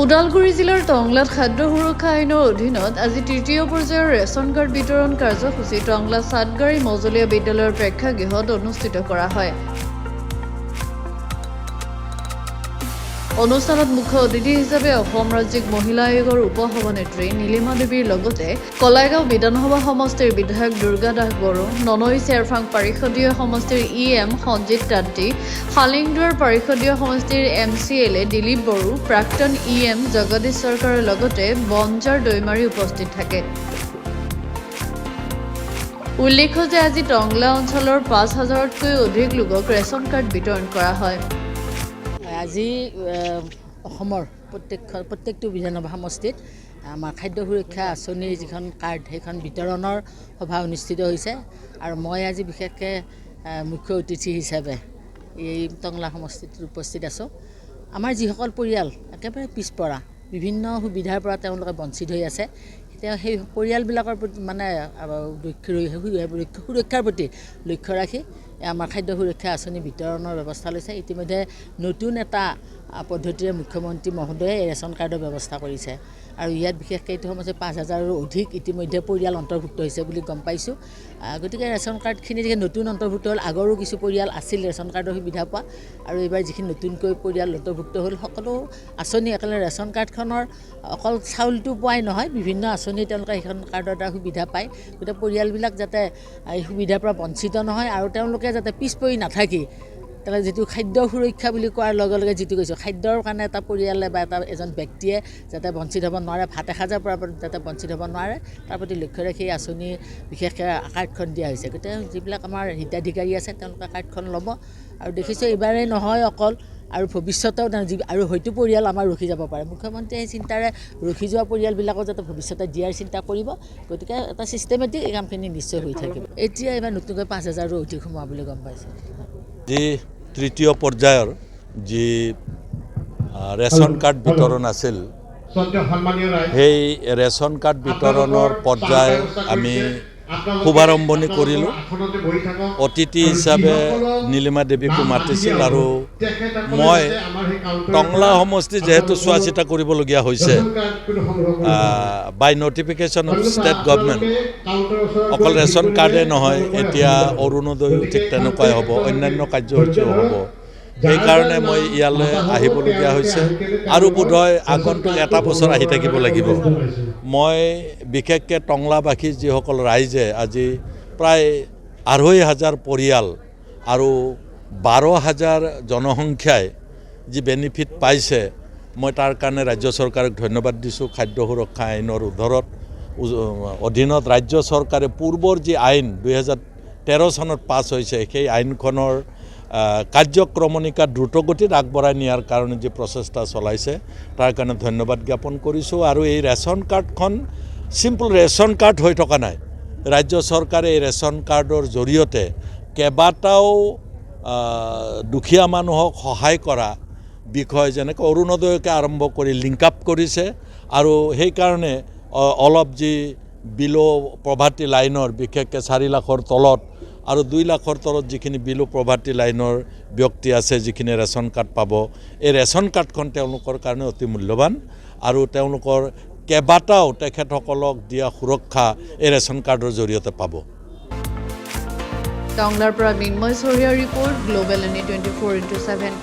ওদালগুৰি জিলাৰ টংলাত খাদ্য সুৰক্ষা আইনৰ অধীনত আজি তৃতীয় পৰ্যায়ৰ ৰেচন কাৰ্ড বিতৰণ কাৰ্যসূচী টংলা চাটগাৰী মজলীয়া বিদ্যালয়ৰ প্ৰেক্ষাগৃহত অনুষ্ঠিত কৰা হয়। অনুষ্ঠানত মুখ্য অতিথি হিচাপে অসম ৰাজ্যিক মহিলা আয়োগৰ উপ-সভানেত্ৰী নীলিমা দেৱীৰ লগতে কলাইগাঁও বিধানসভা সমষ্টিৰ বিধায়ক দুৰ্গা দাস বড়ো, ননৈ চেৰফাং পাৰিষদীয় সমষ্টিৰ EM সঞ্জিত তাঁতী, শালিংদুৱাৰ পাৰিষদীয় সমষ্টিৰ MCLA দিলীপ বড়ো, প্ৰাক্তন EM জগদীশ চৰকাৰৰ লগতে বনজাৰ দৈমাৰী উপস্থিত থাকে। উল্লেখ্য যে আজি টংলা অঞ্চলৰ ৫,০০০তকৈ অধিক লোকক ৰেচন কাৰ্ড বিতৰণ কৰা হয়। আজি অসমৰ প্ৰত্যেকটো বিধানসভা সমষ্টিত আমাৰ খাদ্য সুৰক্ষা আঁচনিৰ যিখন কাৰ্ড সেইখন বিতৰণৰ সভা অনুষ্ঠিত হৈছে আৰু মই আজি বিশেষকৈ মুখ্য অতিথি হিচাপে এই টংলা সমষ্টিত উপস্থিত আছোঁ। আমাৰ যিসকল পৰিয়াল একেবাৰে পিছপৰা বিভিন্ন সুবিধাৰ পৰা তেওঁলোকে বঞ্চিত হৈ আছে, তেওঁ সেই পৰিয়ালবিলাকৰ প্ৰতি সুৰক্ষাৰ প্ৰতি লক্ষ্য ৰাখি আমাৰ খাদ্য সুৰক্ষা আঁচনি বিতৰণৰ ব্যৱস্থা লৈছে। ইতিমধ্যে নতুন এটা পদ্ধতিৰে মুখ্যমন্ত্ৰী মহোদয়ে ৰেচন কাৰ্ডৰ ব্যৱস্থা কৰিছে আৰু ইয়াত বিশেষকৈ এইটো সমস্যা ৫,০০০ৰো অধিক ইতিমধ্যে পৰিয়াল অন্তৰ্ভুক্ত হৈছে বুলি গম পাইছোঁ। গতিকে ৰেচন কাৰ্ডখিনি যেতিয়া নতুন অন্তৰ্ভুক্ত হ'ল, আগৰো কিছু পৰিয়াল আছিল ৰেচন কাৰ্ডৰ সুবিধা পোৱা আৰু এইবাৰ যিখিনি নতুনকৈ পৰিয়াল অন্তৰ্ভুক্ত হ'ল, সকলো আঁচনি একেলগে ৰেচন কাৰ্ডখনৰ অকল চাউলটো পোৱাই নহয়, বিভিন্ন আঁচনি তেওঁলোকে সেইখন কাৰ্ডৰ দ্বাৰা সুবিধা পায়। গতিকে পৰিয়ালবিলাক যাতে এই সুবিধাৰ পৰা বঞ্চিত নহয় আৰু তেওঁলোকে যাতে পিছ পৰি নাথাকি তেওঁলোকে যিটো খাদ্য সুৰক্ষা বুলি কোৱাৰ লগে লগে যিটো কৈছোঁ, খাদ্যৰ কাৰণে এটা পৰিয়ালে বা এজন ব্যক্তিয়ে যাতে বঞ্চিত হ'ব নোৱাৰে, ভাত এসাঁজৰ পৰা যাতে বঞ্চিত হ'ব নোৱাৰে, তাৰ প্ৰতি লক্ষ্য ৰাখি এই আঁচনি বিশেষকৈ কাৰ্ডখন দিয়া হৈছে। গতিকে যিবিলাক আমাৰ হিতাধিকাৰী আছে তেওঁলোকে কাৰ্ডখন ল'ব আৰু দেখিছোঁ এইবাৰেই নহয় অকল, আৰু ভৱিষ্যতেও আৰু হয়তো পৰিয়াল আমাৰ ৰখি যাব পাৰে। মুখ্যমন্ত্ৰীয়ে এই চিন্তাৰে ৰখি যোৱা পৰিয়ালবিলাকো যাতে ভৱিষ্যতে দিয়াৰ চিন্তা কৰিব। গতিকে এটা ছিষ্টেমেটিক এই কামখিনি নিশ্চয় হৈ থাকিব। এতিয়া এইবাৰ নতুনকৈ ৫,০০০ৰো অধিক সোমোৱা বুলি গম পাইছোঁ। যি তৃতীয় পৰ্যায়ৰ যি ৰেচন কাৰ্ড বিতৰণ আছিল, সেই ৰেচন কাৰ্ড বিতৰণৰ পৰ্যায় আমি শুভাৰম্ভণি কৰিলোঁ। অতিথি হিচাপে নীলিমা দেৱীকো মাতিছিল আৰু মই টংলা সমষ্টি যিহেতু চোৱা চিতা কৰিবলগীয়া হৈছে বাই নটিফিকেশ্যন অফ ষ্টেট গভৰ্ণমেণ্ট, অকল ৰেচন কাৰ্ডে নহয়, এতিয়া অৰুণোদয়ো ঠিক তেনেকুৱাই হ'ব, অন্যান্য কাৰ্যসূচীও হ'ব। সেইকাৰণে মই ইয়ালৈ আহিবলগীয়া হৈছে আৰু বোধহয় আগন্তুক এটা বছৰ আহি থাকিব লাগিব। মই বিশেষকৈ টংলাবাসী যিসকল ৰাইজে আজি প্ৰায় ২৫০০ পৰিয়াল আৰু ১২,০০০ জনসংখ্যাই যি বেনিফিট পাইছে, মই তাৰ কাৰণে ৰাজ্য চৰকাৰক ধন্যবাদ দিছোঁ। খাদ্য সুৰক্ষা আইনৰ অধীনত ৰাজ্য চৰকাৰে পূৰ্বৰ যি আইন ২০১৩ চনত পাছ হৈছে, সেই আইনখনৰ কাৰ্যক্ৰমণিকা দ্ৰুতগতিত আগবঢ়াই নিয়াৰ কাৰণে যি প্ৰচেষ্টা চলাইছে তাৰ কাৰণে ধন্যবাদ জ্ঞাপন কৰিছোঁ। আৰু এই ৰেচন কাৰ্ডখন চিম্পল ৰেচন কাৰ্ড হৈ থকা নাই, ৰাজ্য চৰকাৰে এই ৰেচন কাৰ্ডৰ জৰিয়তে কেইবাটাও দুখীয়া মানুহক সহায় কৰা বিষয় যেনেকৈ অৰুণোদয়কে আৰম্ভ কৰি লিংক আপ কৰিছে আৰু সেইকাৰণে অলপ যি বিল' পভাৰ্টি লাইনৰ বিশেষকৈ ৪ লাখৰ তলত আৰু ২ লাখৰ তলত যিখিনি বিল' পভাৰ্টি লাইনৰ ব্যক্তি আছে, যিখিনি ৰেচন কাৰ্ড পাব, এই ৰেচন কাৰ্ডখন তেওঁলোকৰ কাৰণে অতি মূল্যৱান আৰু তেওঁলোকৰ কেইবাটাও তেখেতসকলক দিয়া সুৰক্ষা এই ৰেচন কাৰ্ডৰ জৰিয়তে পাব। টংলাৰ পৰা মৃন্ময় চহৰীয়াৰ ৰিপৰ্ট, গ্লোবেল NE 24/7।